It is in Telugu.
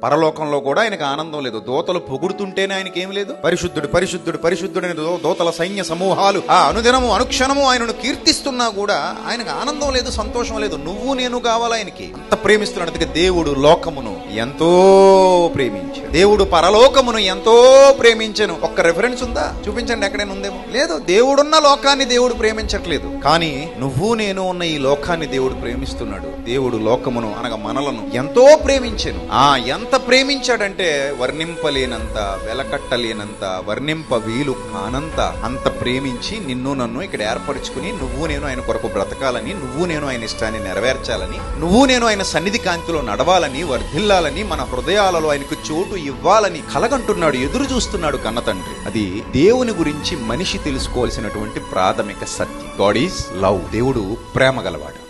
పరలోకంలో కూడా ఆయనకు ఆనందం లేదు. దోతలు పొగుడుతుంటేనే ఆయనకి ఏం లేదు. పరిశుద్ధుడు పరిశుద్ధుడు పరిశుద్ధుడని దోతల సైన్య సమూహాలు ఆ అనుదినము అనుక్షణము ఆయనను కీర్తిస్తున్నా కూడా ఆయనకు ఆనందం లేదు, సంతోషం లేదు. నువ్వు నేను కావాలి ఆయనకి. అంత ప్రేమిస్తున్నాడు. అందుకే దేవుడు లోకమును ఎంతో ప్రేమించాడు. దేవుడు పరలోకమును ఎంతో ప్రేమించను. ఒక్క రెఫరెన్స్ ఉందా? చూపించండి, ఎక్కడైనా ఉందేమో. లేదు. దేవుడున్న లోకాన్ని దేవుడు ప్రేమించట్లేదు, కానీ నువ్వు నేను ఉన్న ఈ లోకాన్ని దేవుడు ప్రేమిస్తున్నాడు. దేవుడు లోకమును అనగా మనలను ఎంతో ప్రేమించెను. ఎంత ప్రేమించాడంటే వర్ణింపలేనంత, వెలకట్టలేనంత, వర్ణింప వీలు కానంత అంత ప్రేమించి నిన్ను నన్ను ఇక్కడ ఏర్పరచుకుని నువ్వు నేను ఆయన కొరకు బ్రతకాలని, నువ్వు నేను ఆయన ఇష్టాన్ని నెరవేర్చాలని, నువ్వు నేను ఆయన సన్నిధి కాంతిలో నడవాలని, వర్ధిల్లాలని, మన హృదయాలలో ఆయనకు చోటు ఇవ్వాలని కలగంటున్నాడు, ఎదురు చూస్తున్నాడు కన్న తండ్రి. అది దేవుని గురించి మనిషి తెలుసుకోవాల్సినటువంటి ప్రాథమిక సత్యం. God is love. దేవుడు ప్రేమ గలవాడు.